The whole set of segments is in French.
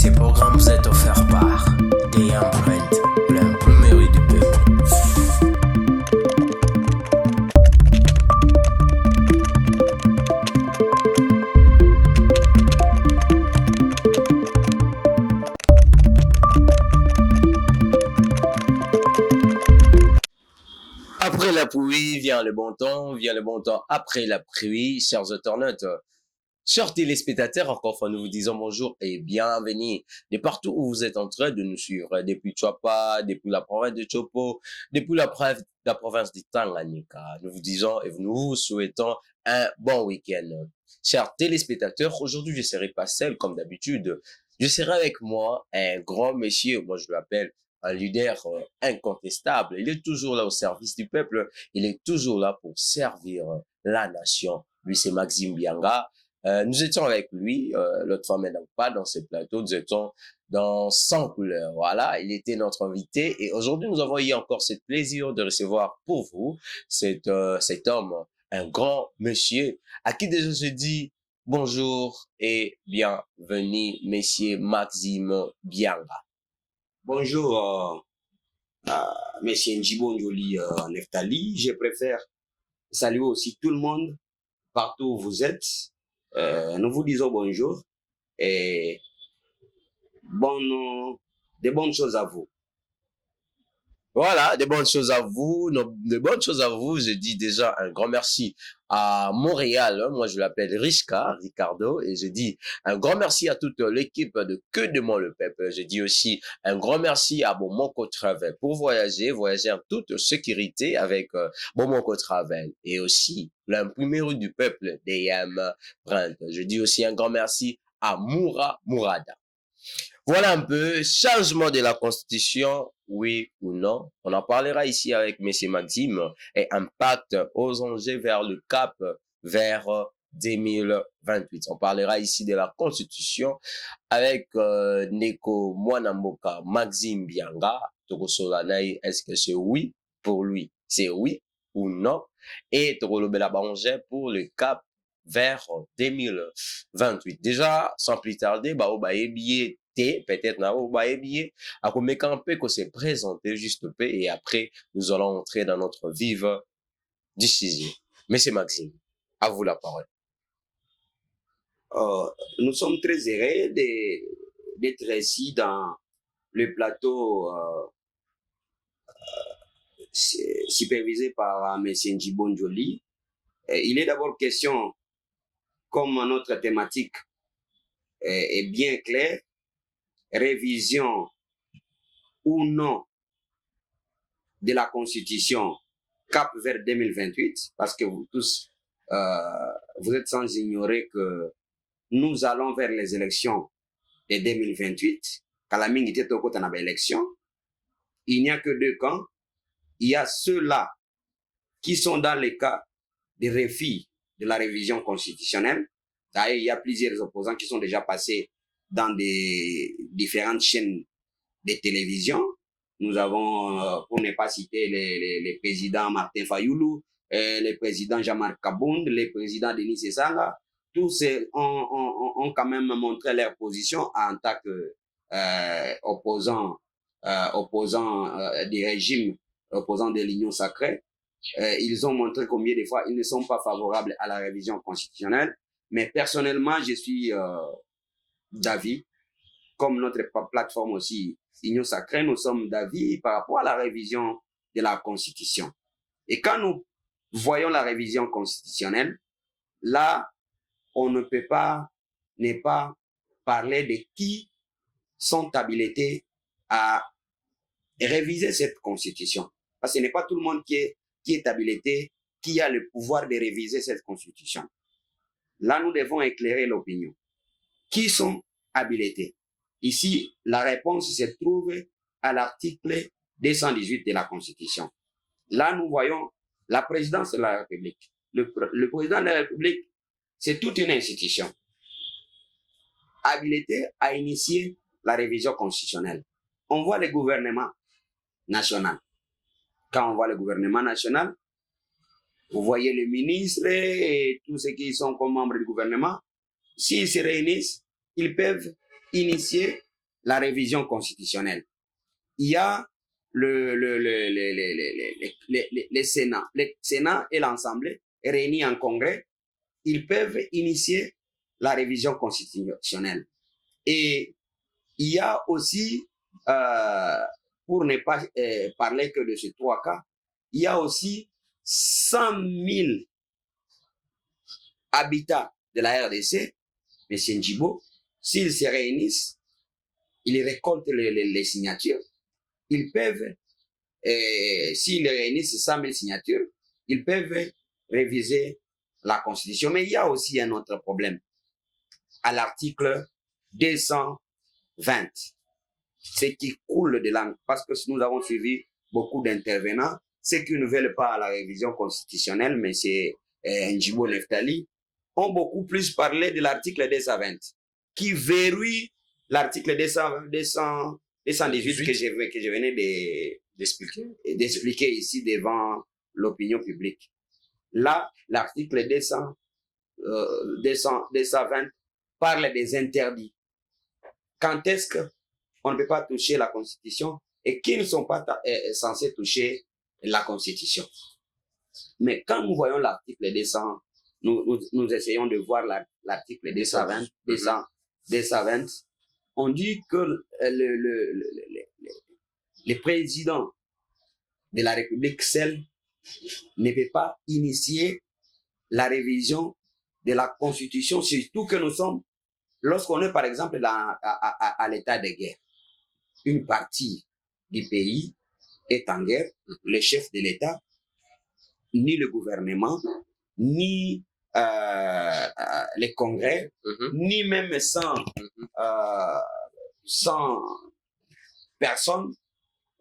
Ce programme vous est offert par des empreintes, l'imprimerie du peuple. Après la pluie vient le bon temps, après la pluie, chers internautes. Chers téléspectateurs, encore une fois, nous vous disons bonjour et bienvenue de partout où vous êtes en train de nous suivre, depuis Chouapa, depuis la province de Chopo, depuis la province de Tanganyika. Nous vous disons et nous vous souhaitons un bon week-end. Chers téléspectateurs, aujourd'hui, je ne serai pas seul comme d'habitude. Je serai avec moi un grand monsieur, moi je l'appelle un leader incontestable. Il est toujours là au service du peuple. Il est toujours là pour servir la nation. Lui, c'est Maxime Bianga. Nous étions avec lui, l'autre fois maintenant pas dans ce plateau, nous étions dans 100 couleurs. Voilà, il était notre invité et aujourd'hui nous avons eu encore ce plaisir de recevoir pour vous cet homme, un grand monsieur, à qui déjà je dis bonjour et bienvenue, monsieur Maxime Bianga. Bonjour, monsieur Njibonjoli Neftali. Je préfère saluer aussi tout le monde, partout où vous êtes. Nous vous disons bonjour et de bonnes choses à vous. Voilà, de bonnes choses à vous, de bonnes choses à vous. Je dis déjà un grand merci à Montréal. Moi, je l'appelle Ricardo, et je dis un grand merci à toute l'équipe de Que demande le peuple. Je dis aussi un grand merci à Bomonco Travel pour voyager en toute sécurité avec Bomonco Travel et aussi l'imprimerie du peuple DM Brand. Je dis aussi un grand merci à Mourada. Voilà un peu, changement de la Constitution, oui ou non. On en parlera ici avec M. Maxime et impact aux enjeux vers le cap vers 2028. On parlera ici de la Constitution avec Neko Mwanamboka Maxime Bianga. Toko Solanai, est-ce que c'est oui pour lui? C'est oui ou non? Et Toko Lobela Bangé pour le cap vers 2028. Déjà, sans plus tarder, peut-être na bien à comme camper que c'est présenté juste peu et après nous allons entrer dans notre vive décision. Monsieur Maxime, à vous la parole. Nous sommes très heureux d'être ici dans le plateau supervisé par monsieur Njibonjoli. Il est d'abord question, comme notre thématique est bien claire, révision ou non de la Constitution cap vers 2028, parce que vous tous, vous êtes sans ignorer que nous allons vers les élections de 2028. Kalaming était au côté de l'élection. Il n'y a que deux camps. Il y a ceux-là qui sont dans les cas de refus de la révision constitutionnelle. D'ailleurs, il y a plusieurs opposants qui sont déjà passés dans des différentes chaînes de télévision. Nous avons, pour ne pas citer les présidents Martin Fayoulou, les présidents Jean-Marc Kabound, les présidents Denis Sessanga, tous ont quand même montré leur position en tant que opposants des régimes, opposants de l'Union sacrée. Ils ont montré combien de fois ils ne sont pas favorables à la révision constitutionnelle. Mais personnellement, je suis d'avis, comme notre plateforme aussi, Union Sacrée, nous sommes d'avis par rapport à la révision de la Constitution. Et quand nous voyons la révision constitutionnelle, là, on ne peut pas ne pas parler de qui sont habilités à réviser cette Constitution. Parce que ce n'est pas tout le monde qui est habilité, qui a le pouvoir de réviser cette Constitution. Là, nous devons éclairer l'opinion. Qui sont habilités? Ici, la réponse se trouve à l'article 218 de la Constitution. Là, nous voyons la présidence de la République. Le président de la République, c'est toute une institution habilitée à initier la révision constitutionnelle. On voit le gouvernement national. Quand on voit le gouvernement national, vous voyez les ministres et tous ceux qui sont comme membres du gouvernement. S'ils se réunissent, ils peuvent initier la révision constitutionnelle. Il y a le Sénat. Le Sénat et l'Assemblée réunis en congrès, ils peuvent initier la révision constitutionnelle. Et il y a aussi, pour ne pas parler que de ces 3 cas, il y a aussi 100 000 habitants de la RDC, M. Ndjibo, s'ils se réunissent, ils récoltent les signatures, ils peuvent, s'ils réunissent 100 000 signatures, ils peuvent réviser la Constitution. Mais il y a aussi un autre problème. À l'article 220, ce qui coule de langue, parce que nous avons suivi beaucoup d'intervenants, ceux qui ne veulent pas la révision constitutionnelle, mais c'est Ndjibo Neftali, ont beaucoup plus parlé de l'article 220, qui verrouille l'article 218 que je venais d'expliquer ici devant l'opinion publique. Là, l'article 220 parle des interdits. Quand est-ce qu'on ne peut pas toucher la Constitution et qui ne sont pas censés toucher la Constitution? Mais quand nous voyons l'article 200, nous essayons de voir l'article 220, on dit que le président de la République seul ne peut pas initier la révision de la Constitution, surtout que nous sommes, lorsqu'on est par exemple à l'état de guerre, une partie du pays est en guerre, le chef de l'État, ni le gouvernement, ni les congrès, ni même 100 personnes,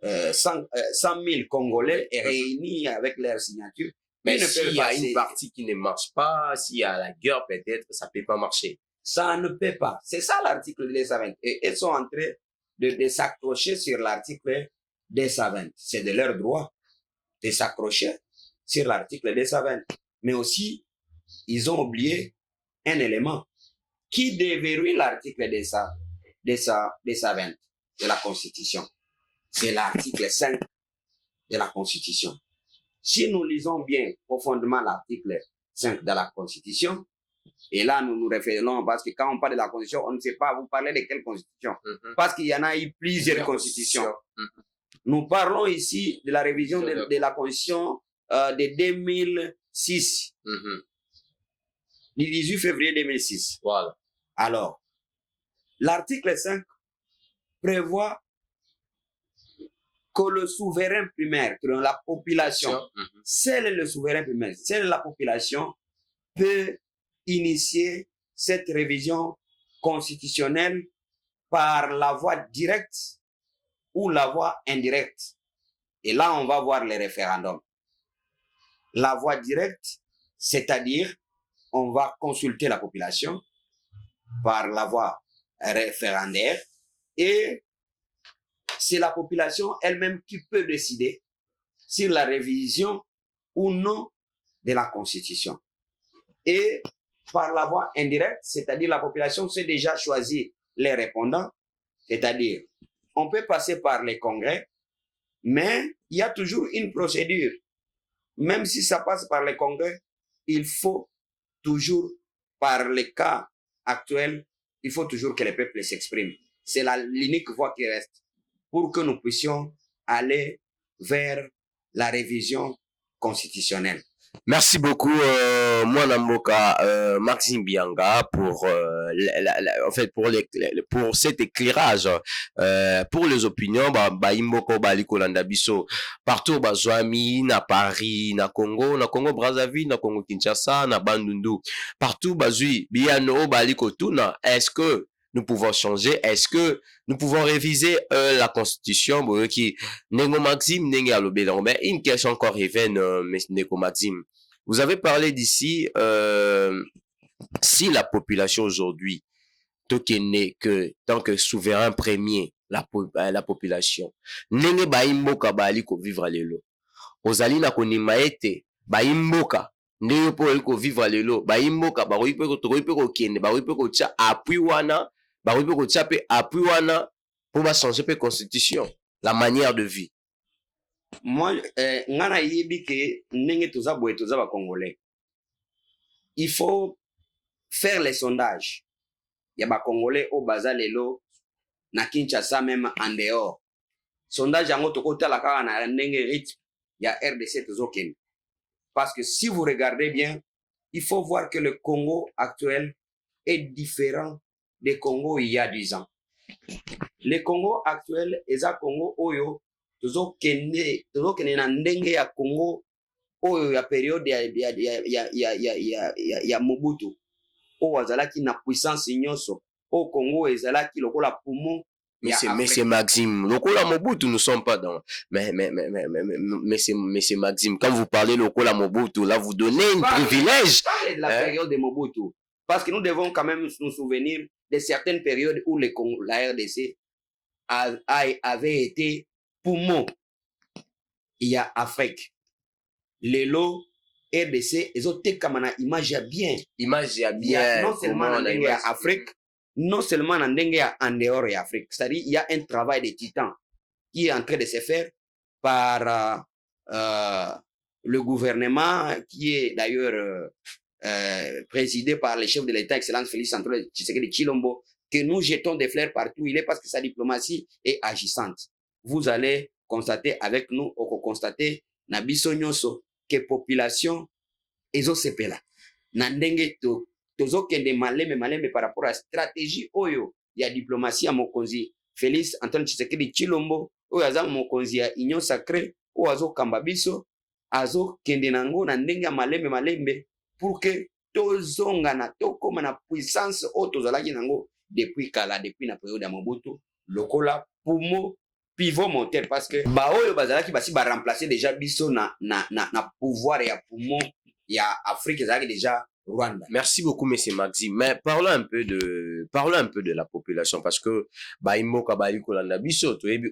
100 000 Congolais réunis avec leurs signatures. Mais s'il y a une partie qui ne marche pas, s'il y a la guerre peut-être, ça ne peut pas marcher. Ça ne peut pas. C'est ça l'article 220. Et ils sont en train de s'accrocher sur l'article 220. C'est de leur droit de s'accrocher sur l'article 220. Mais aussi, ils ont oublié un élément qui déverrouille l'article 220 de la Constitution. C'est l'article 5 de la Constitution. Si nous lisons bien profondément l'article 5 de la Constitution, et là nous nous référons, parce que quand on parle de la Constitution, on ne sait pas, vous parlez de quelle Constitution? Parce qu'il y en a eu plusieurs constitutions. Nous parlons ici de la révision de la Constitution de 2006. Du 18 février 2006. Voilà. Alors, l'article 5 prévoit que le souverain primaire, que la population, seul le souverain primaire, seule la population peut initier cette révision constitutionnelle par la voie directe ou la voie indirecte. Et là, on va voir les référendums. La voie directe, c'est-à-dire, on va consulter la population par la voie référendaire et c'est la population elle-même qui peut décider sur la révision ou non de la Constitution. Et par la voie indirecte, c'est-à-dire la population sait déjà choisir les répondants, c'est-à-dire on peut passer par les congrès, mais il y a toujours une procédure. Même si ça passe par les congrès, il faut toujours, par les cas actuels, il faut toujours que les peuples s'expriment. C'est l'unique voie qui reste pour que nous puissions aller vers la révision constitutionnelle. Merci beaucoup, Mwana Mboka, Maxime Bianga, pour en fait pour cet éclairage, pour les opinions, Imboko Baliko Landabiso, partout Bazwami, na Paris, na Congo Brazzaville, na Congo Kinshasa, na Bandundu, partout Bazui, Biano Baliko Tuna. Est-ce que nous pouvons changer? Est-ce que nous pouvons réviser la Constitution? Qui Nengo Maxime, Nengo Alobé, mais une question encore revienne, Nengo Maxime. Vous avez parlé d'ici, si la population aujourd'hui, tant que souverain premier, la population, Nengo Baimboka Baliko vivre à l'élo. Ozali na konimaete, Baimboka. Ndenge po eliko vivre à l'élo. Baimboka, baroipe ko kende, baroipe ko tia appui wana, baroipe ko tia pe appui wana, pour changer la constitution, la manière de vie. Moi, ngana yebi ke nenge toza boye toza ba Congolais. Il faut faire les sondages. Il y a ba Congolais au baza lelo na Kinshasa même en dehors. Sondage yango tokota la kaka na ndenge rythme ya RDC tozoken. Parce que si vous regardez bien, il faut voir que le Congo actuel est différent des Congo il y a 10 ans. Le Congo actuel est un Congo oyo tozokende na ndenge ya Congo oyo ya période ya Mobutu o azalaki na puissance nyonso au Congo ezalaki lokola poumon. Mais Maxime, lokola Mobutu, nous ne sommes pas dans. Mais c'est Maxime, quand vous parlez lokola Mobutu, là vous donnez un privilège. Parlez de la période de Mobutu. Parce que nous devons quand même nous souvenir de certaines périodes où la RDC avait été poumon. Il y a Afrique. Lelo, RDC, ils ont été comme une image bien. Image bien. Non seulement en Afrique, non seulement en dehors de l'Afrique. C'est-à-dire il y a un travail de titan qui est en train de se faire par le gouvernement qui est d'ailleurs présidé par le chef de l'État, Excellence Félix Antoine Tshisekedi Tshilombo, que nous jetons des fleurs partout. Il est parce que sa diplomatie est agissante. Vous allez constater avec nous, constater na biso nyonso que population ezo sepela. Na ndenge tozokende maleme par rapport à stratégie oyo ya diplomatie ya mokonzi Félix Antoine Tshisekedi Tshilombo oyo aza mokonzi ya Union Sacrée oyo azokamba biso azokende nango na ndenge ya malembe pour que tozonga na tokoma na puissance oyo tozalaki nango depuis kala, depuis na période ya Mobutu lokola poumon pivot moteur, parce que baoyo bazalaki basi ba remplacer déjà biso na pouvoir ya poumon ya Afrique ezalaki déjà Rwanda. Merci beaucoup, monsieur Maxime. Mais parlons un peu de la population, parce que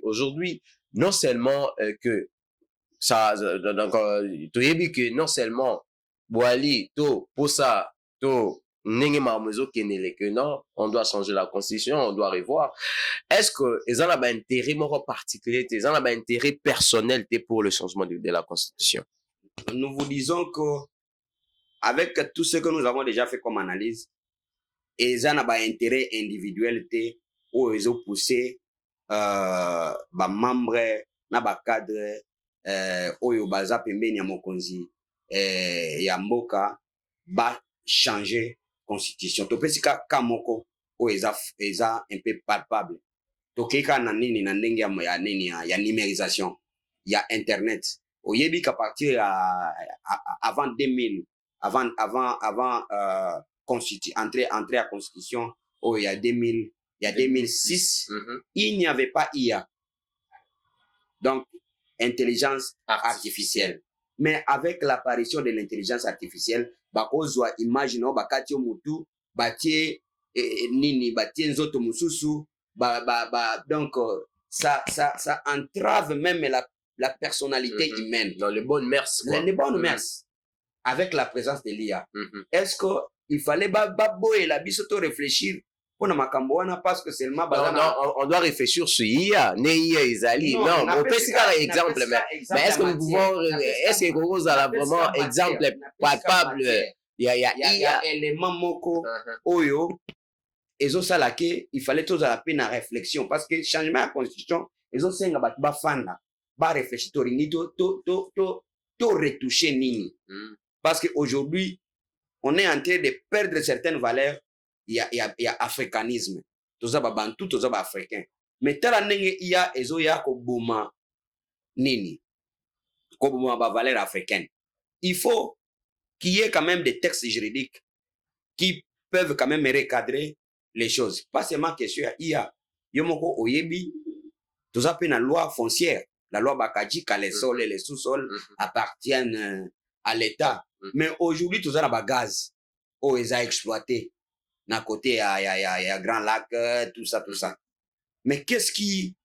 aujourd'hui, non seulement que ça, donc, non seulement Boali, to, Posa, to, que non, on doit changer la constitution, on doit revoir. Est-ce que ils ont un intérêt particulier, ils ont un intérêt personnel pour le changement de la constitution? Nous vous disons que avec tout ce que nous avons déjà fait comme analyse, ils ont un intérêt individuel où ils ont poussé membres, na cadre, oyo baza pembeni ya mokonzi ya mboka ba changer constitution. Topesi ka moko o eza un peu palpable. Tokeka na nini na ndenge ya nini ya numérisation ya internet. Oyebi qu'à partir avant 2000, avant entrer à constitution, il y a 2000, il y a 2006, il n'y avait pas IA. Donc intelligence artificielle. Mais avec l'apparition de l'intelligence artificielle, bakozwa image no bakati mutu batie nini batie nzoto mususu donc ça entrave même la personnalité humaine. Dans les bonnes mœurs. Les bonnes mœurs. Avec la présence de l'IA. Est-ce qu'il fallait baboyer la bisoto réfléchir pour makamboana parce que seulement on doit réfléchir sur IA, ne IA Isali. Non, on peut citer un exemple, mais est-ce que nous pouvons, est-ce que vous avez vraiment exemple palpable? Il y a élément moko oyo ezo salake, il fallait tous à la peine à réflexion parce que changement de constitution ezo senga ba fanda ba réfléchir to ringi to retoucher nini. Parce que aujourd'hui on est en train de perdre certaines valeurs. Il y a africanisme. Toza ba bantu, toza ba africain. Mais tala ndenge iya ezo ya ko boma nini? Ko boma ba valeur africaine. Il faut qu'il y ait quand même des textes juridiques qui peuvent quand même recadrer les choses. Pas seulement question iya. Yomoko oyebi toza pe na loi foncière, la loi Bakaji ka les sols et les sous-sols appartiennent à l'État. Mais aujourd'hui toza na ba gaz o eza exploité. Na côté ya Grand Lac, tout ça. Mais qu'est-ce qui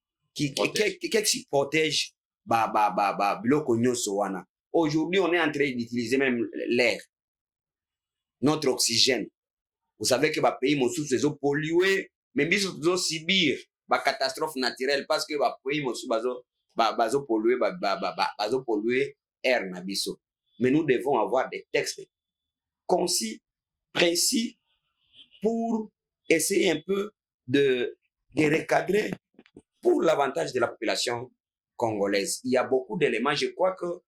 protège biloko nyonso wana? Aujourd'hui, on est en train d'utiliser même l'air, notre oxygène. Vous savez que les pays mosusu ils ont pollué, mais ils ont subir ba catastrophe naturelle parce que ba pays mosu bazo polluer bazo polluer air na biso. Mais nous devons avoir des textes concis, précis pour essayer un peu de recadrer pour l'avantage de la population congolaise. Il y a beaucoup d'éléments, je crois que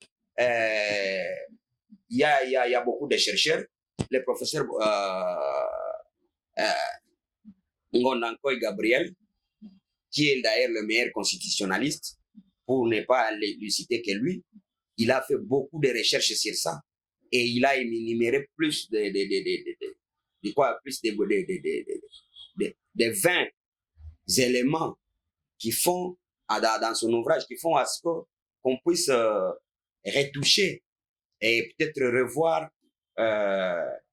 il y a beaucoup de chercheurs, le professeur Ngondankoy Gabriel, qui est d'ailleurs le meilleur constitutionnaliste, pour ne pas lui citer que lui, il a fait beaucoup de recherches sur ça et il a énuméré plus de 20 éléments qui font dans son ouvrage, qui font à ce qu'on puisse retoucher et peut-être revoir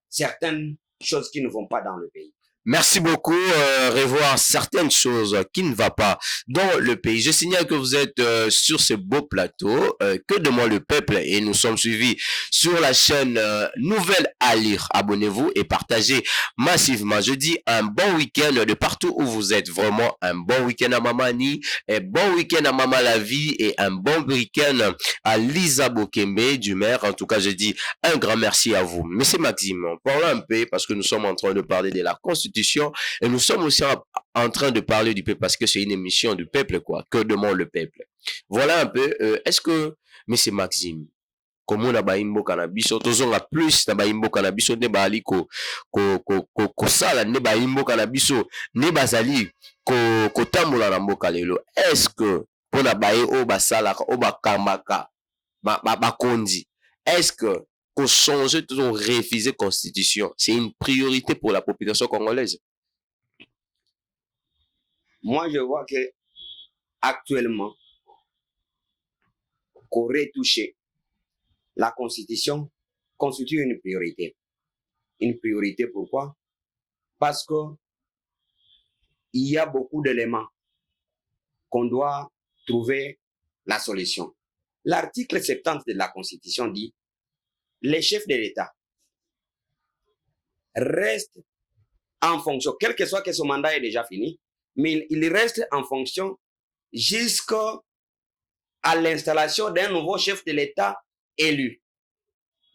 certaines choses qui ne vont pas dans le pays. Merci beaucoup. Revoir certaines choses qui ne vont pas dans le pays. Je signale que vous êtes sur ce beau plateau, que demande le peuple, et nous sommes suivis sur la chaîne Nouvelle à lire. Abonnez-vous et partagez massivement. Je dis un bon week-end de partout où vous êtes. Vraiment un bon week-end à Mamani, un bon week-end à Mama La Vie et un bon week-end à Lisa Bokembe du maire. En tout cas, je dis un grand merci à vous. Monsieur Maxime, parlons un peu parce que nous sommes en train de parler de la Constitution. Et nous sommes aussi en train de parler du peuple parce que c'est une émission du peuple, quoi. Que demande le peuple? Voilà un peu. Est-ce que, monsieur Maxime, comme on a baimbo cannabis, tozonga plus na baimbo cannabis, ne bali ko sala ne baimbo cannabis, ne bazali ko tambola na mboka lelo. Est-ce que pour na baye o basala o bakamaka ba kondi, est-ce que pour changer, toujours réviser constitution, c'est une priorité pour la population congolaise? Moi, je vois que actuellement, qu'on retoucher la constitution constitue une priorité. Une priorité pourquoi? Parce que il y a beaucoup d'éléments qu'on doit trouver la solution. L'article 70 de la Constitution dit les chefs de l'État restent en fonction, quel que soit que son mandat est déjà fini, mais il reste en fonction jusqu'à l'installation d'un nouveau chef de l'État élu.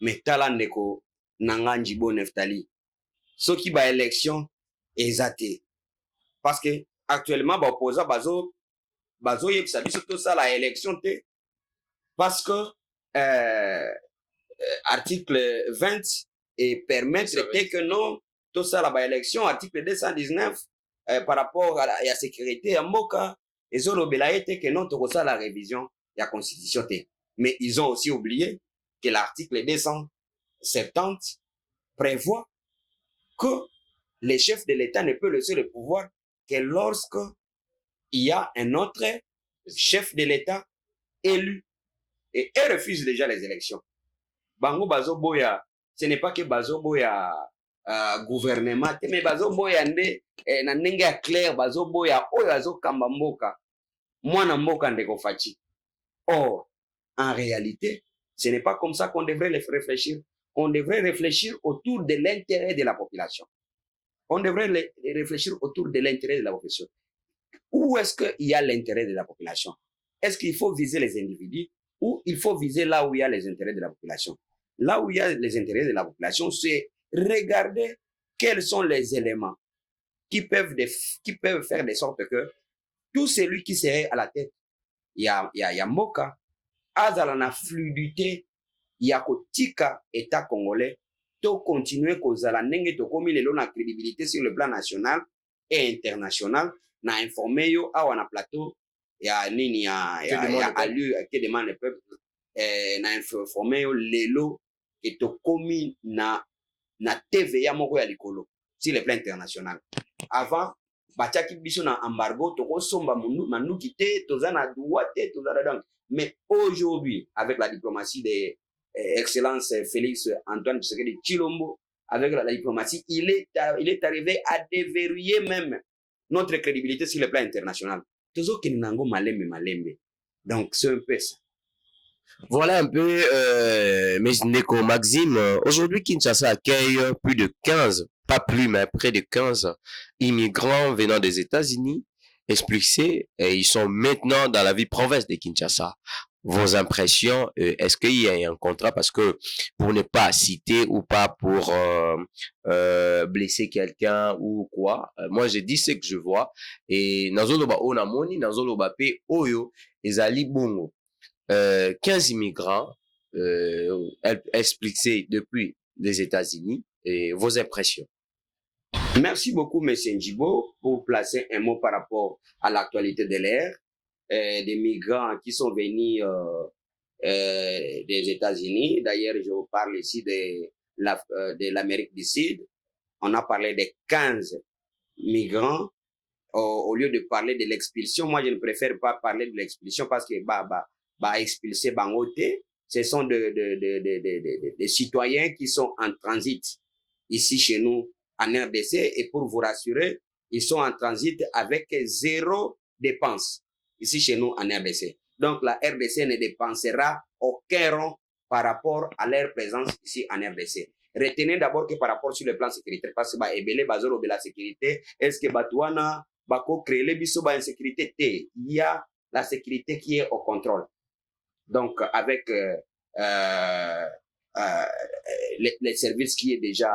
Mais talandeko nanganji bo neftali, ce qui va élection exacté. Parce que actuellement, opposant bazo yebisa biso tout ça la élection te, parce que article 20 et permettre que non, tout ça la élection, article 219 par rapport à la sécurité à Moka, ils ont obéi que non, tout ça la révision de la constitution. Mais ils ont aussi oublié que l'article 270 prévoit que les chefs de l'État ne peuvent laisser le pouvoir que lorsque il y a un autre chef de l'État élu. Et elles refusent déjà les élections. Bango bazo boya, ce n'est pas que bazo boya gouvernement, mais bazo boya nde na ndenge ya clair bazo boya oyo azo kamba mboka mwana mboka ndeko fachi. Or, en réalité, ce n'est pas comme ça qu'on devrait réfléchir. On devrait réfléchir autour de l'intérêt de la population. On devrait réfléchir autour de l'intérêt de la population. Où est-ce qu'il y a l'intérêt de la population? Est-ce qu'il faut viser les individus ou il faut viser là où il y a les intérêts de la population? Là où il y a les intérêts de la population, c'est regarder quels sont les éléments qui peuvent faire de sorte que tout celui qui serait à la tête, il y a Moka, azala na fluidité, il y a kotika État congolais, to continuer kozala ndenge to komi lelo na crédibilité sur le plan national et international, na informer yo awa na plateau ya nini ya alu que demande le peuple, na informer yo lelo que to komi na TVA moko ya likolo sur le plan international. Avant batiaki biso na embargo to kosomba manuki te toza na droit te toza dedans. Mais aujourd'hui, avec la diplomatie de Excellence Félix Antoine Tshisekedi Tshilombo, avec la diplomatie, il est arrivé à déverrouiller même notre crédibilité sur le plan international. Toujours que nous malembe. Donc, c'est un peu ça. Voilà un peu, Mesneko Maxime. Aujourd'hui, Kinshasa accueille plus de 15, pas plus, mais près de 15 immigrants venant des États-Unis expliquer, et ils sont maintenant dans la vie province de Kinshasa. Vos impressions, est-ce qu'il y a un contrat parce que pour ne pas citer ou pas pour blesser quelqu'un ou quoi, moi je dis ce que je vois et nazoloba onamoni nazoloba pe oyo ezali bongo 15 immigrants expliqués depuis les États-Unis et vos impressions. Merci beaucoup, M. Njibo, pour placer un mot par rapport à l'actualité de l'ère, des migrants qui sont venus des États-Unis. D'ailleurs, je vous parle ici de l'Amérique du Sud. On a parlé de 15 migrants. Au lieu de parler de l'expulsion, moi, je ne préfère pas parler de l'expulsion parce que expulser Bangote, ce sont des citoyens qui sont en transit ici chez nous en RDC, et pour vous rassurer, ils sont en transit avec 0 dépense ici chez nous en RDC. Donc la RDC ne dépensera aucun rond par rapport à leur présence ici en RDC. Retenez d'abord que par rapport sur le plan sécuritaire, parce que ebele bazoro de la sécurité, est-ce que Batouana bako créer les biso ba insécurité T, il y a la sécurité qui est au contrôle. Donc avec les services qui est déjà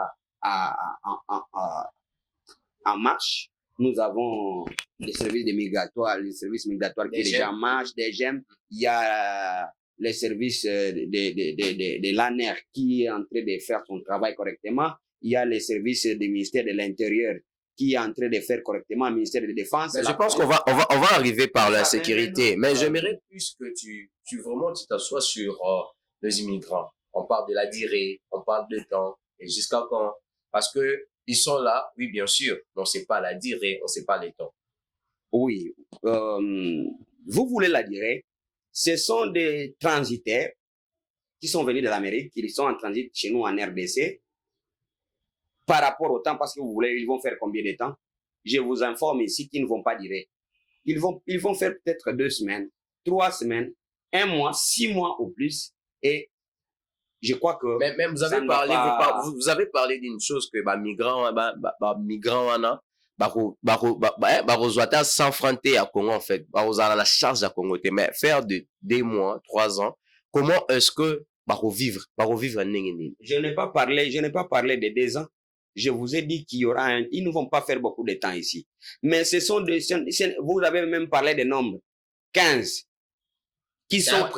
en marche. Nous avons les services migratoires qui est déjà en marche, des GEM. Il y a les services de l'ANER qui est en train de faire son travail correctement. Il y a les services du ministère de l'Intérieur qui est en train de faire correctement, le ministère de la Défense. Je pense qu'on va arriver par la sécurité, mais j'aimerais plus que tu t'assoies sur les immigrants. On parle de la durée, on parle de temps, et jusqu'à quand? Parce que ils sont là, oui, bien sûr, mais on ne sait pas la durée, on ne sait pas les temps. Oui, vous voulez la durée? Ce sont des transitaires qui sont venus de l'Amérique, qui sont en transit chez nous en RDC. Par rapport au temps, parce que vous voulez, ils vont faire combien de temps? Je vous informe ici qu'ils ne vont pas durer. Ils vont faire peut-être 2 semaines, 3 semaines, 1 mois, 6 mois ou plus, et je crois que mais vous avez parlé d'une chose que migrants s'enfronter à Congo en fait, la charge à Congo, mais faire de 2 mois, 3 ans, comment est-ce que vivre je n'ai pas parlé de 2 ans. Je vous ai dit qu'il y aura ils ne vont pas faire beaucoup de temps ici. Mais ce sont vous avez même parlé de nombres. 15. Qui sont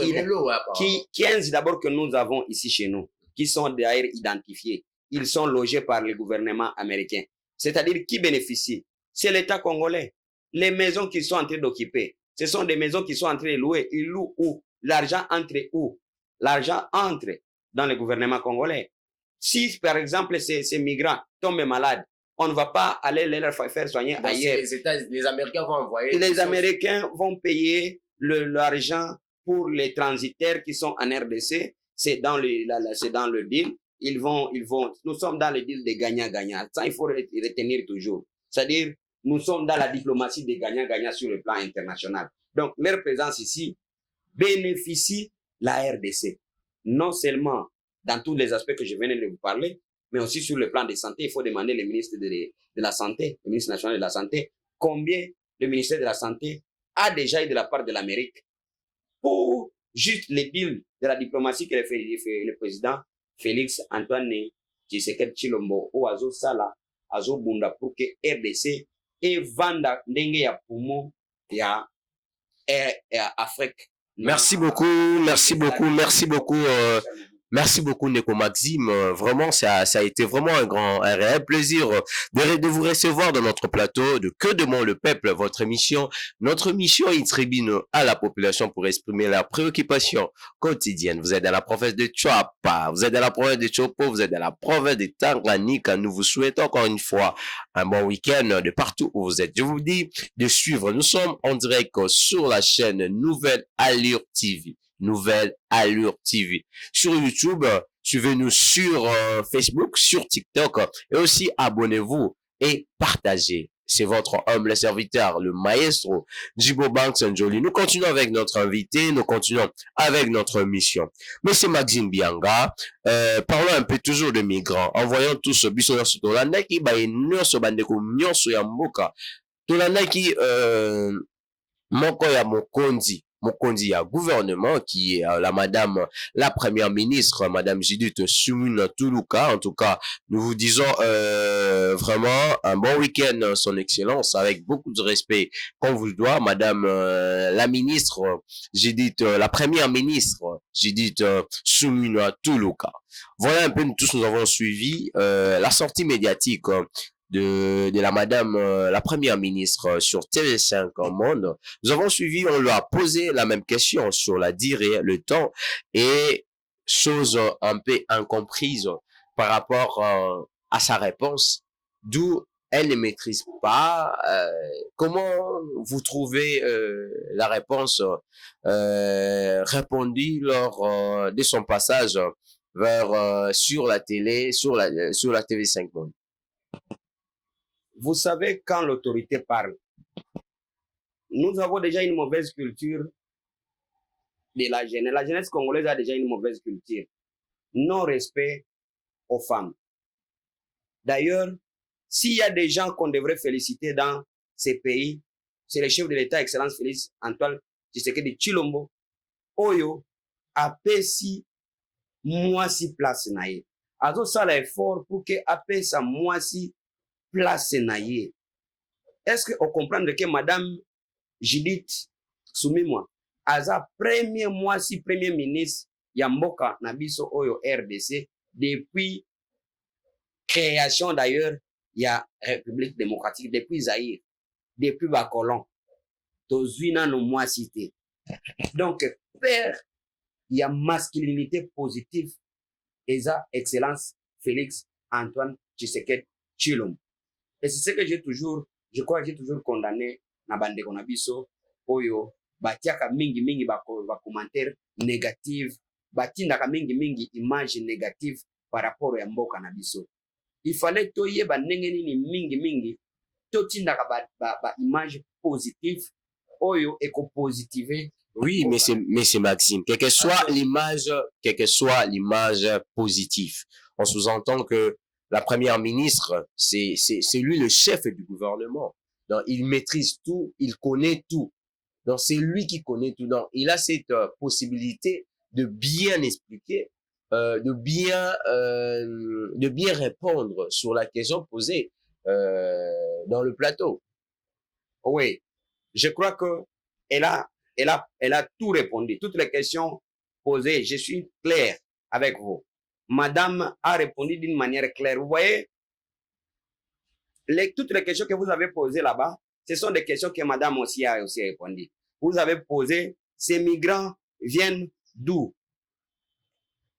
15 d'abord que nous avons ici chez nous, qui sont d'ailleurs identifiés. Ils sont logés par le gouvernement américain. C'est-à-dire qui bénéficie? C'est l'État congolais. Les maisons qu'ils sont en train d'occuper, ce sont des maisons qu'ils sont en train de louer. Ils louent où? L'argent entre où? L'argent entre dans le gouvernement congolais. Si, par exemple, ces migrants tombent malades, on ne va pas aller les faire soigner ailleurs. Les Américains vont envoyer. Les Américains vont payer l'argent pour les transitaires qui sont en RDC. C'est dans le deal. Nous sommes dans le deal de gagnant-gagnant. Ça, il faut retenir toujours. C'est-à-dire, nous sommes dans la diplomatie de gagnant-gagnant sur le plan international. Donc, leur présence ici bénéficie la RDC. Non seulement dans tous les aspects que je venais de vous parler, mais aussi sur le plan de santé. Il faut demander au ministre de la Santé, le ministre national de la Santé, combien le ministère de la Santé a déjà eu de la part de l'Amérique pour juste les deals de la diplomatie que fait le président Félix Antoine Tshisekedi Tshilombo ou Azo Sala, Azo Bunda pour que RDC et vanda ndenge ya poumon ya Afrique. Merci beaucoup. Merci beaucoup, Neko Maxime. Vraiment, ça a été vraiment un réel plaisir de vous recevoir dans notre plateau de Que demande le peuple, notre mission une tribune à la population pour exprimer leurs préoccupations quotidiennes. Vous êtes dans la province de Chuapa, vous êtes dans la province de Chopo, vous êtes dans la province de Tanganyika. Nous vous souhaitons encore une fois un bon week-end de partout où vous êtes. Je vous dis de suivre. Nous sommes en direct sur la chaîne Nouvelle Allure TV. Nouvelle Allure TV. Sur YouTube, suivez-nous sur Facebook, sur TikTok et aussi abonnez-vous et partagez. C'est votre humble serviteur, le maestro Njibo Banks Njoli. Nous continuons avec notre invité, nous continuons avec notre mission. Monsieur Maxime Bianga, parlons un peu toujours de migrants. En voyant tous ce biso sur la qui ba nyonso bandeko nyonso ya mboka tolandaki moko ya mokonzi ya gouvernement qui est la madame la première ministre madame Judith Suminwa Tuluka. En tout cas, nous vous disons vraiment un bon week-end son excellence, avec beaucoup de respect qu'on vous doit madame la ministre Judith la première ministre Judith Suminwa Tuluka. Voilà un peu, nous tous nous avons suivi la sortie médiatique de la madame la première ministre sur TV5 Monde. Nous avons suivi, on lui a posé la même question sur la durée, le temps, et chose un peu incomprise par rapport à sa réponse, d'où elle ne maîtrise pas. Comment vous trouvez la réponse répondue lors de son passage vers sur la télé, sur la TV5 Monde? Vous savez, quand l'autorité parle, nous avons déjà une mauvaise culture de la jeunesse. La jeunesse congolaise a déjà une mauvaise culture. Non-respect aux femmes. D'ailleurs, s'il y a des gens qu'on devrait féliciter dans ces pays, c'est le chef de l'État, Excellence Félix Antoine Tshisekedi Tshilombo, Oyo, apesi mwasi place na ye. Azo sala effort pour que apesa mwasi place na ye. Est-ce que on comprend que madame Judith Suminwa aza premier mwasi premier ministre ya mboka na biso oyo RDC depuis création d'ailleurs ya République démocratique, depuis Zaïre, depuis Bacolon, tozwina no mwasi te. Donc père ya masculinité positive eza Excellence Félix Antoine Tshisekedi Tshilombo. Et c'est ce que je crois que j'ai toujours condamné na bandeko na biso oyo batiaka mingi ba commentaire négative, batindaka mingi image négative par rapport ya mboka na biso. Il fallait toyeba ndenge nini mingi totindaka ba image positive oyo eko positive. Oui, mais c'est Maxime. Quelle que soit l'image positive, on sous-entend que la première ministre, c'est lui le chef du gouvernement. Donc, il maîtrise tout, il connaît tout. Donc, c'est lui qui connaît tout. Donc, il a cette possibilité de bien expliquer, de bien répondre sur la question posée dans le plateau. Oui, je crois que elle a tout répondu. Toutes les questions posées, je suis clair avec vous. Madame a répondu d'une manière claire. Vous voyez, toutes les questions que vous avez posées là-bas, ce sont des questions que madame aussi a répondu. Vous avez posé, ces migrants viennent d'où?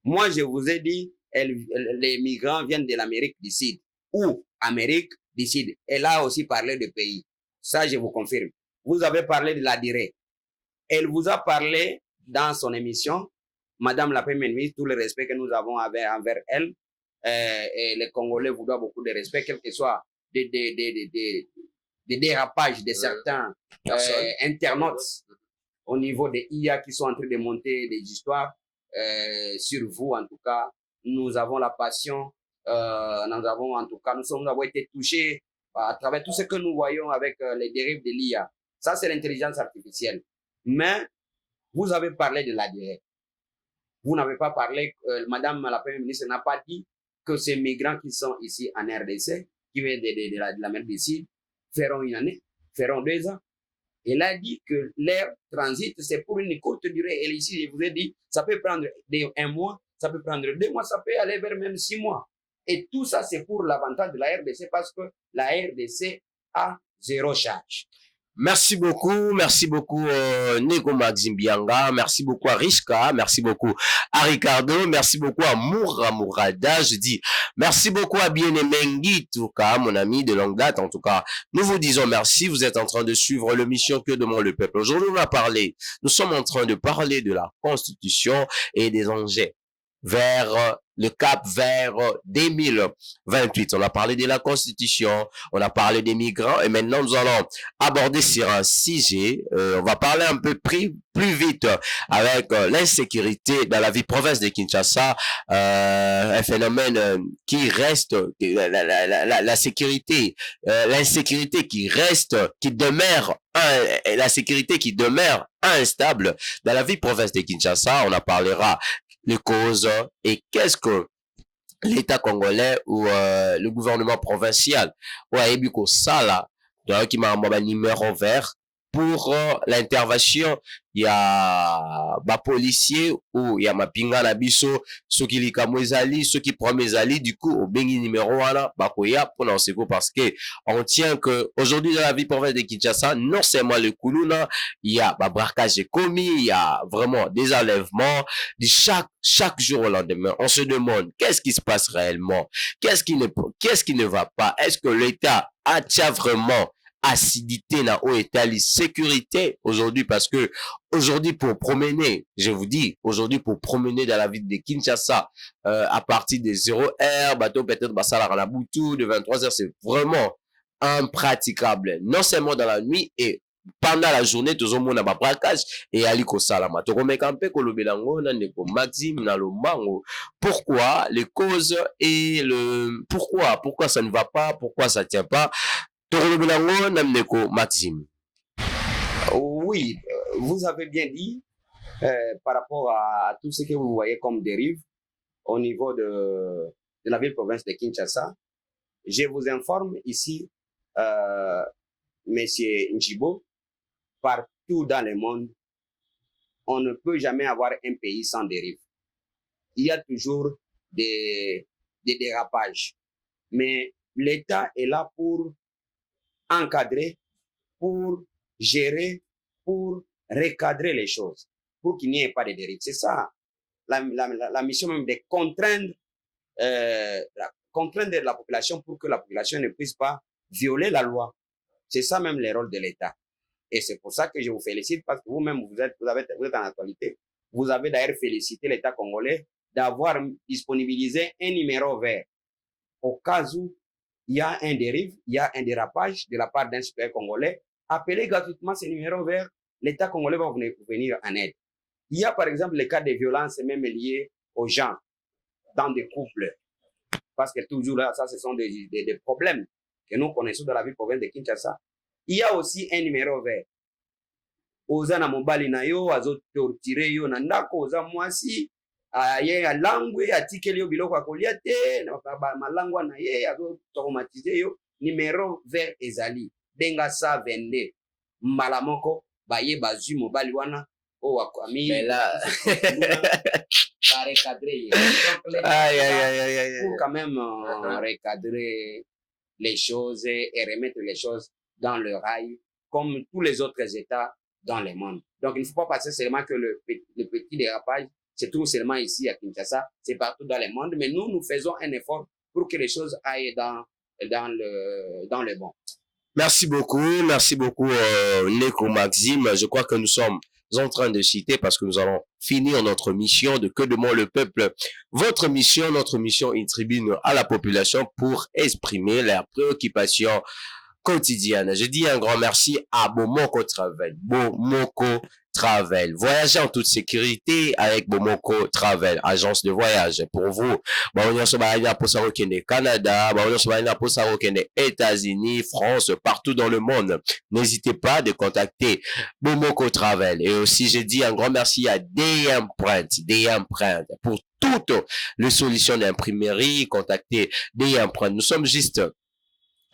Moi, je vous ai dit, les migrants viennent de l'Amérique du Sud. Ou Amérique du Sud. Elle a aussi parlé de pays. Ça, je vous confirme. Vous avez parlé de la durée. Elle vous a parlé dans son émission, Madame la Première ministre, tout le respect que nous avons envers elle. Et les Congolais vous doivent beaucoup de respect, quel que soit des dérapages de certains internautes au niveau des IA qui sont en train de monter des histoires sur vous. En tout cas, nous avons la passion, nous avons été touchés à travers tout ce que nous voyons avec les dérives de l'IA. Ça, c'est l'intelligence artificielle. Mais vous avez parlé de la durée. Vous n'avez pas parlé, Madame la Première ministre n'a pas dit que ces migrants qui sont ici en RDC, qui viennent de l'Amérique du Sud, feront une année, feront 2 ans. Elle a dit que leur transit, c'est pour une courte durée. Et ici, je vous ai dit, ça peut prendre 1 mois, ça peut prendre 2 mois, ça peut aller vers même 6 mois. Et tout ça, c'est pour l'avantage de la RDC parce que la RDC a 0 charge. Merci beaucoup Nego Maxime Bianga, merci beaucoup à Rishka, merci beaucoup à Ricardo, merci beaucoup à Mourada, je dis merci beaucoup à Bien-Aimé Ngituka, mon ami de longue date. En tout cas, nous vous disons merci, vous êtes en train de suivre l'émission Que demande le peuple. Aujourd'hui, nous sommes en train de parler de la Constitution et des enjeux. vers le cap vers 2028. On a parlé de la Constitution, on a parlé des migrants et maintenant nous allons aborder sur un sujet. On va parler un peu plus vite avec l'insécurité dans la vie province de Kinshasa, un phénomène qui reste, la sécurité, l'insécurité qui reste, qui demeure, la sécurité qui demeure instable dans la vie province de Kinshasa. On en parlera les causes et qu'est-ce que l'État congolais ou le gouvernement provincial ou Aebiko Sala, donc qui m'a un numéro vert pour l'intervention. Il y a ba policier ou il y a ma pinga na biso ceux qui likamwe ezali ceux qui promet ezali du coup au bengi numéro wana bakoya pour non seko parce que on tient que aujourd'hui dans la vie province de Kinshasa non seulement le Kuluna il y a ba braquage commis il y a vraiment des enlèvements de chaque jour au lendemain on se demande qu'est-ce qui se passe réellement qu'est-ce qui ne va pas est-ce que l'État a vraiment acidité na o état sécurité aujourd'hui parce que aujourd'hui pour promener, je vous dis, aujourd'hui pour promener dans la ville de Kinshasa à partir des 0h, bateau peut-être Bassala Ranabutu de 23h, c'est vraiment impraticable. Non seulement dans la nuit et pendant la journée, tout le monde a un braquage et aliko salama. Tu remets un peu kolobelango na neko Maxime na lomango. Pourquoi les causes et le pourquoi ça ne va pas, pourquoi ça tient pas. Maxime. Oui, vous avez bien dit par rapport à tout ce que vous voyez comme dérive au niveau de la ville-province de Kinshasa. Je vous informe ici, Monsieur Njibo, partout dans le monde, on ne peut jamais avoir un pays sans dérive. Il y a toujours des dérapages. Mais l'État est là pour encadrer, pour gérer, pour recadrer les choses, pour qu'il n'y ait pas de dérive. C'est ça, la mission même de contraindre la population pour que la population ne puisse pas violer la loi. C'est ça même le rôle de l'État. Et c'est pour ça que je vous félicite parce que vous-même, vous êtes en actualité. Vous avez d'ailleurs félicité l'État congolais d'avoir disponibilisé un numéro vert au cas où il y a un dérive, il y a un dérapage de la part d'un super congolais, appelez gratuitement ce numéro vert, l'État congolais va venir en aide. Il y a par exemple les cas de violence même liés aux gens dans des couples. Parce que toujours là, ça, ce sont des problèmes que nous connaissons dans la ville province de Kinshasa. Il y a aussi un numéro vert. Oza na mobali na yo, azo torturer yo na ndako, oza mwasi, ye alangwe atikeli yo biloko akolia te malangwa na ye azo traumatiser yo numéro vert ezali benga 122 mbala moko baye bazwi mobali wana o akwami ba recadrer pour quand même recadrer les choses et remettre les choses dans le rail comme tous les autres États dans le monde. Donc il ne faut pas passer seulement que le petit dérapage c'est tout seulement ici à Kinshasa, c'est partout dans le monde, mais nous faisons un effort pour que les choses aillent dans le bon. Merci beaucoup, Neko Maxime. Je crois que nous sommes en train de citer parce que nous allons finir notre mission de Que demande le peuple. Votre mission, notre mission, une tribune à la population pour exprimer leurs préoccupations quotidiennes. Je dis un grand merci à Bomoko Travel. Voyager en toute sécurité avec Bomoko Travel, agence de voyage. Pour vous, Canada, États-Unis, France, partout dans le monde. N'hésitez pas de contacter Bomoko Travel. Et aussi, je dis un grand merci à D-Imprint pour toutes les solutions d'imprimerie. Contactez D-Imprint. Nous sommes juste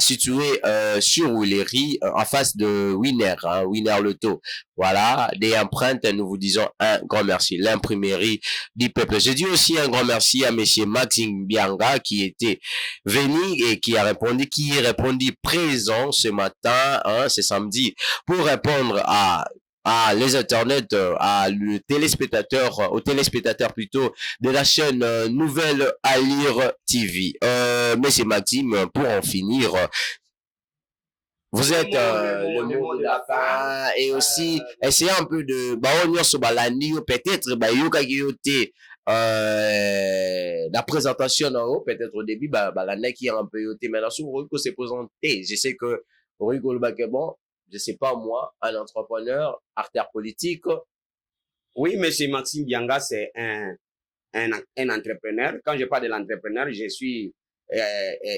situé sur Ouléry, en face de Winner, Winner Loto. Voilà, des empreintes, nous vous disons un grand merci. L'imprimerie du peuple. Je dis aussi un grand merci à monsieur Maxime Bianga qui était venu et qui répondit présent ce matin, ce samedi, pour répondre à les internautes, aux téléspectateurs plutôt de la chaîne Nouvelle Allure TV. Monsieur Maxime, pour en finir, vous êtes le mot de la fin et aussi essayez un peu de peut-être la présentation en haut, peut-être au début, la nec qui est un peu yoté, mais là, souvent, Rico s'est présenté. Je sais que Rico le bon, je sais pas moi, un entrepreneur, artère politique. Oui, monsieur Maxime Bianga, c'est un entrepreneur. Quand je parle de l'entrepreneur, je suis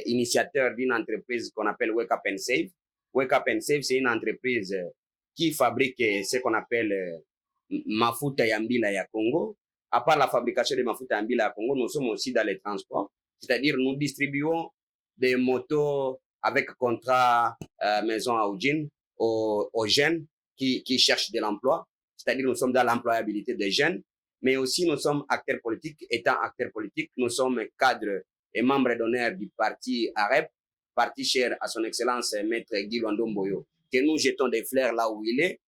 initiateur d'une entreprise qu'on appelle Wake Up and Save. Wake Up and Save, c'est une entreprise qui fabrique ce qu'on appelle mafuta ya mbila ya Congo. À part la fabrication de mafuta ya mbila ya Congo, nous sommes aussi dans les transports. C'est-à-dire, nous distribuons des motos avec contrat maison à Oujine aux jeunes qui cherchent de l'emploi. C'est-à-dire, nous sommes dans l'employabilité des jeunes, mais aussi nous sommes acteurs politiques. Étant acteurs politiques, nous sommes cadres et membres d'honneur du parti AREP, parti cher à son excellence maître Guy Lwandomboyo, que nous jetons des fleurs là où il est,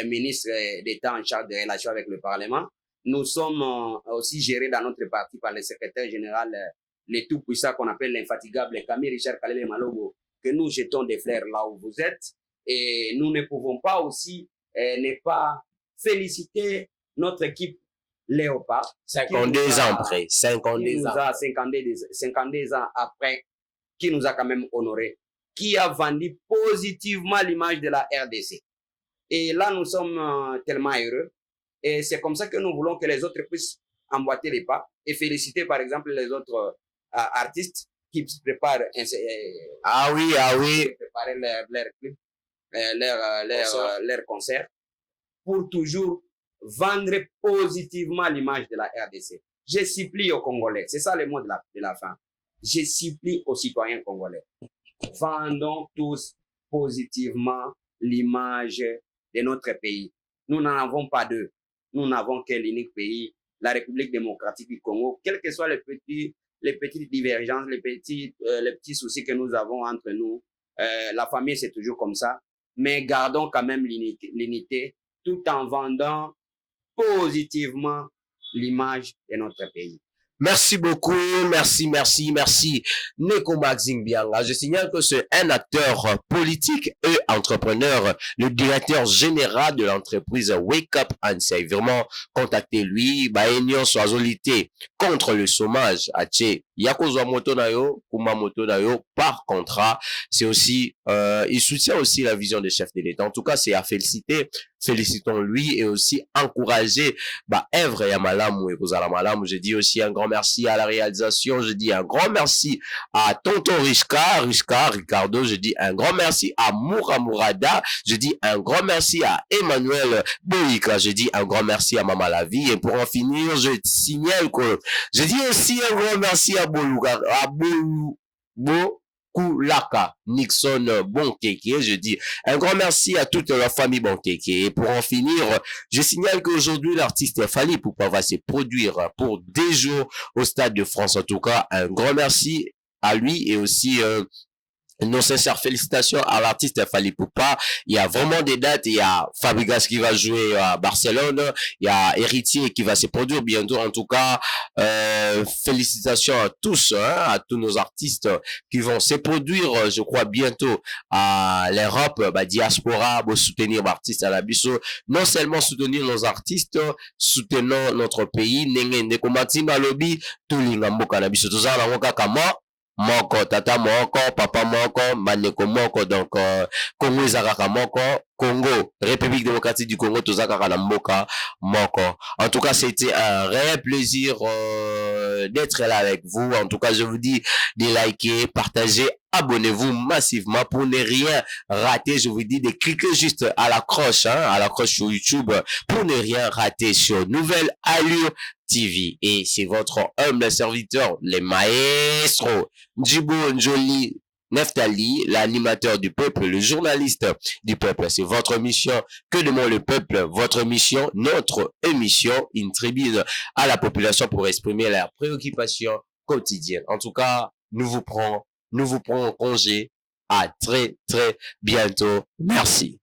ministre d'État en charge des relations avec le Parlement. Nous sommes aussi gérés dans notre parti par le secrétaire général, le tout-puissant qu'on appelle l'infatigable Camille Richard Kalele Malobo, que nous jetons des fleurs là où vous êtes. Et nous ne pouvons pas aussi ne pas féliciter notre équipe Léopard. 52 ans après, 52 ans. 52 ans après, qui nous a quand même honorés, qui a vendu positivement l'image de la RDC. Et là, nous sommes tellement heureux. Et c'est comme ça que nous voulons que les autres puissent emboîter les pas et féliciter, par exemple, les autres artistes qui préparent préparer leur clip, leur concert, pour toujours vendre positivement l'image de la RDC. Je supplie aux Congolais, c'est ça le mot de la fin. Je supplie aux citoyens congolais. Vendons tous positivement l'image de notre pays. Nous n'en avons pas deux. Nous n'avons qu'un unique pays, la République démocratique du Congo. Quels que soient les petites divergences, les petits soucis que nous avons entre nous, la famille c'est toujours comme ça. Mais gardons quand même l'unité tout en vendant positivement l'image de notre pays. Merci beaucoup, merci. Neko Maxime Bianga, je signale que c'est un acteur politique et entrepreneur, le directeur général de l'entreprise Wake Up and Save. Vraiment, contactez-lui, Baenyon Soazolité contre le chômage. Ache, Yakozo moto na yo, Kuma moto na yo, par contrat. C'est aussi, il soutient aussi la vision des chefs de l'État. En tout cas, c'est à féliciter. Félicitons-lui et aussi encourager Èvre et Malamu et Kozala Malamu. Je dis aussi un grand merci à la réalisation. Je dis un grand merci à Tonton Ricardo. Je dis un grand merci à Mourada. Je dis un grand merci à Emmanuel Boïka. Je dis un grand merci à Mama Lavi. Et pour en finir, je signale que je dis aussi un grand merci à Kulaka, Nixon, Bonkeke. Je dis un grand merci à toute la famille Bonkeke. Et pour en finir, je signale qu'aujourd'hui, l'artiste Fally Ipupa va se produire pour des jours au Stade de France. En tout cas, un grand merci à lui et aussi nos sincères félicitations à l'artiste Fally Ipupa. Il y a vraiment des dates. Il y a Fabregas qui va jouer à Barcelone. Il y a Héritier qui va se produire bientôt. En tout cas, félicitations à tous, à tous nos artistes qui vont se produire, je crois, bientôt à l'Europe, diaspora, pour soutenir l'artiste à la biso. Non seulement soutenir nos artistes, soutenons notre pays. Nenge Matima Lobby, tout l'ingamboka na biso. Tout ça, moko, tata moko, papa moko, maneko moko, donc Congo ezakaka moko, Congo, République démocratique du Congo, tozakaka na mboka moko. En tout cas, c'était un réel plaisir d'être là avec vous. En tout cas, je vous dis de liker, partager, abonnez-vous massivement pour ne rien rater. Je vous dis de cliquer juste à la cloche sur YouTube pour ne rien rater sur Nouvelle Allure TV. Et c'est votre humble serviteur, les maestros, Djibo Njoli Neftali, l'animateur du peuple, le journaliste du peuple. C'est votre mission. Que demande le peuple? Votre mission, notre émission, une tribune à la population pour exprimer leurs préoccupations quotidiennes. En tout cas, nous vous prenons congé. À très bientôt. Merci.